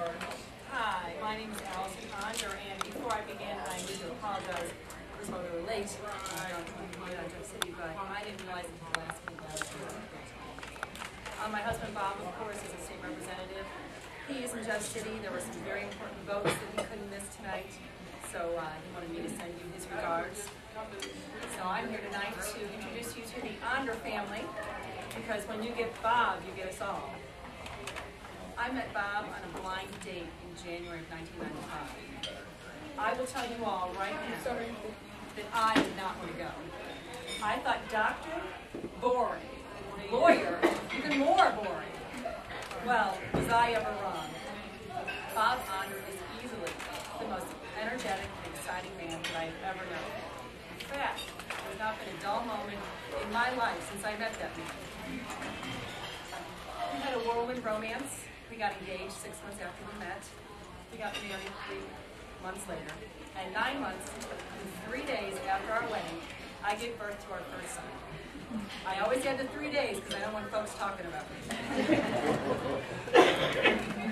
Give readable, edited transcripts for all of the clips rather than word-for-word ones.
Hi, my name is Allison Onder, and before I begin, I need to apologize. First of all, we were late in Jeff City, but I didn't realize until last week that I was here. My husband Bob, of course, is a state representative. He is in Jeff City. There were some very important votes that he couldn't miss tonight, so he wanted me to send you his regards. So I'm here tonight to introduce you to the Onder family, because when you get Bob, you get us all. I met Bob on a blind date in January of 1995. I will tell you all right now that I did not want to go. I thought doctor, boring. Lawyer, even more boring. Well, was I ever wrong? Bob Onder is easily the most energetic and exciting man that I've ever known. In fact, there's not been a dull moment in my life since I met that man. We had a whirlwind romance. We got engaged 6 months after we met. We got married 3 months later. And 9 months and 3 days after our wedding, I gave birth to our first son. I always had the 3 days because I don't want folks talking about me.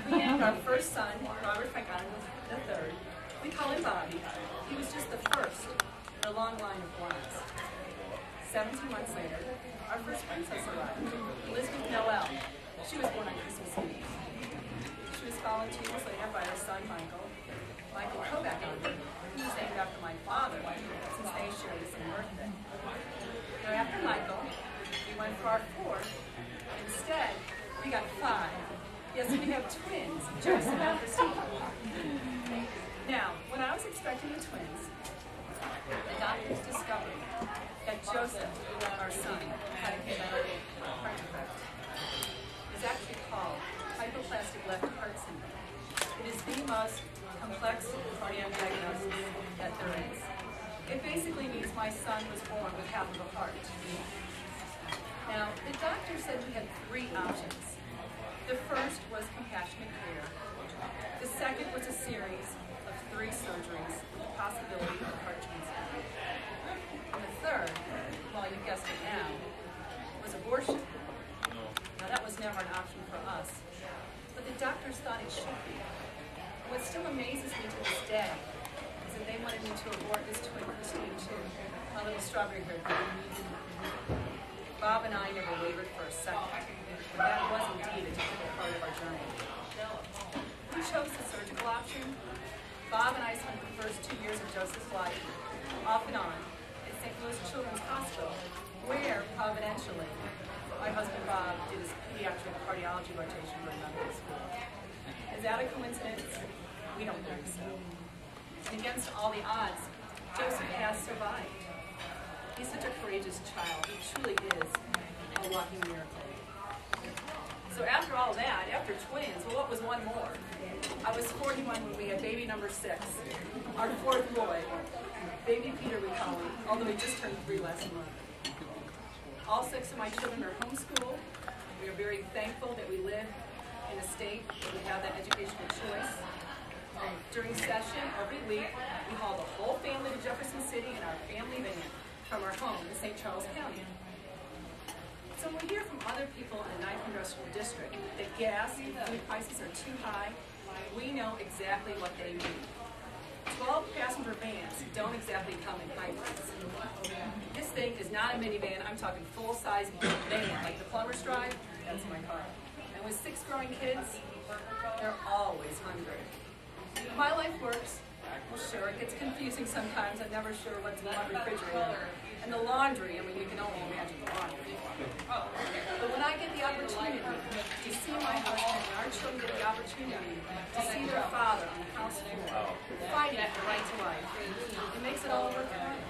We named our first son, Robert III. We call him Bobby. He was just the first in a long line of blondes. 17 months later, our first princess arrived, Elizabeth Noel. She was born on Christmas Eve. She was followed 2 years later by our son, Michael Kovac Onder, who was named after my father, since they share the same birthday. Now, after Michael, we went for our 4th. Instead, we got 5. Yes, we have twins, Joseph and Christine. Now, when I was expecting the twins, the doctors discovered that Joseph, our son, had a congenital heart defect. It's actually called hypoplastic left heart syndrome. It is the most complex cardiac diagnosis that there is. It basically means my son was born with half of a heart. Now, the doctor said we had 3 options. The first was compassionate care. The second was a series of 3 surgeries with the possibility of heart transplant. And the third, well, you guessed it now, was abortion. Now, that was never an option for us, but the doctors thought it should be. What still amazes me to this day is that they wanted me to abort this twin Christine too, my little strawberry-haired baby. Bob and I never wavered for a second, and that was indeed a difficult part of our journey. We chose the surgical option. Bob and I spent the first 2 years of Joseph's life, off and on, at St. Louis Children's Hospital, where, providentially, my husband Bob did his pediatric cardiology rotation during medical school. Is that a coincidence? We don't think so. And against all the odds, Joseph has survived. He's such a courageous child. He truly is a walking miracle. So after all that, after twins, well, what was one more? I was 41 when we had baby number 6, our 4th boy. Baby Peter, we call him, although he just turned 3 last month. All 6 of my children are homeschooled. We are very thankful that we live in a state where we have that educational choice. And during session, every week, we haul the whole family to Jefferson City in our family van from our home in St. Charles County. So when we hear from other people in the 9th Congressional District that gas and food prices are too high, we know exactly what they mean. 12-passenger vans don't exactly come in hybrids. This thing is not a minivan. I'm talking full-size van, like the plumber's drive. That's my car. And with 6 growing kids, they're always hungry. My life works. Well, sure, it gets confusing sometimes. I'm never sure what's in my refrigerator. And the laundry, I mean, you can only imagine the laundry. But when I get the opportunity to see my husband and our children get the opportunity to see their father on the house floor, fighting for the right to life, it makes it all worth it.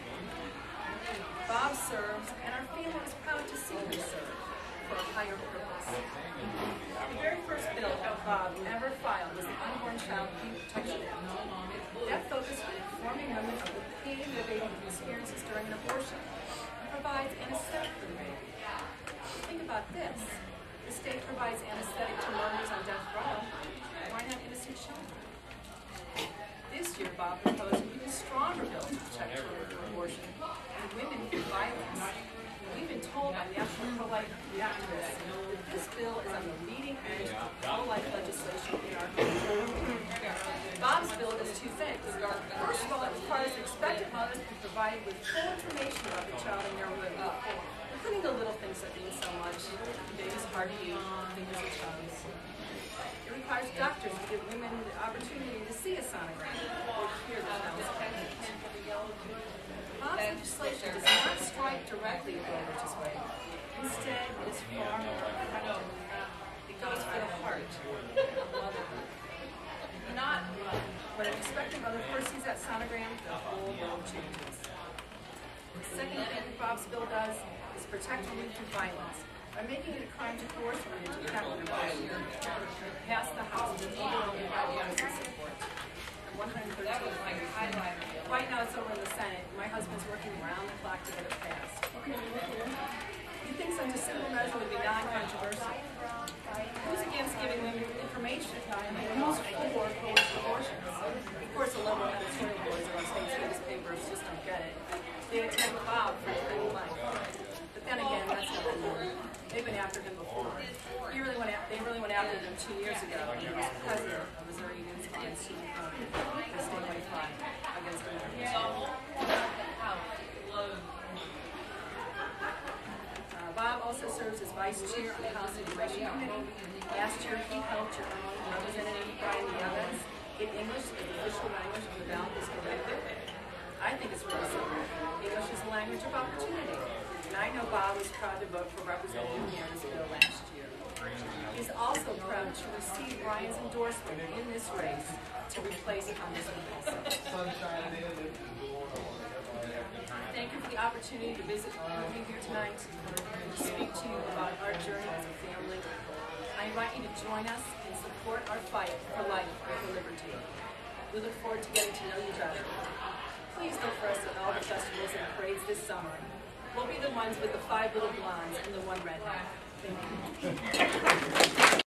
Bob serves, and our family is proud to see him serve for a higher purpose. The very first bill that Bob ever filed was the Unborn Child Pain Protection Act. That focused on informing women of the pain their baby experiences during an abortion and provides anesthetic for the baby. Think about this. The state provides anesthetic to mothers on death row. Why not innocent children? This year, Bob proposed an even stronger bill to protect children from abortion and women from violence. We've been told by national pro-life activists that this bill is on the leading edge of pro-life legislation in our country. two things. First of all, it requires expectant mothers to be provided with full information about the child in their womb, including the little things that mean so much. The baby's heartbeat, fingers of tongues. It requires doctors to give women the opportunity to see a sonogram or hear the sounds. Bob's legislation does not strike directly at the religious way. Instead, it is far more effective. It goes for the heart of motherhood. Not when an expectant mother first sees that sonogram, the whole world changes. The second thing Bob's bill does is protect women from violence by making it a crime to force women to have an abortion. It passed the House with overwhelming bipartisan support. 113 Right now it's over in the Senate. My husband's working around the clock to get it passed. He thinks such a simple measure would be non-controversial. Who's against giving women information? Who's for coerced abortions? Of course, the liberal editorial boards of our state's newspapers just don't get it. They attack Bob for his green life. But then again, that's nothing new. They've been after him before. They really went after him 2 years ago when he was president of Missouri Youth against the statewide fight against Onder. Bob also serves as vice chair on the House Immigration Committee. Last year, he helped Representative Brian Evans get English as the official language of the ballot was corrected. I think it's really simple. English is a language of opportunity. And I know Bob was proud to vote for Representative Near's bill last year. He's also proud to receive Brian's endorsement in this race to replace Congressman Paulson. Thank you for the opportunity to visit with you here tonight and to speak to you about our journey as a family. I invite you to join us and support our fight for life and for liberty. We look forward to getting to know you better. Please look for us at all the festivals and parades this summer. We'll be the ones with the 5 little blondes and the 1 redhead. Thank you.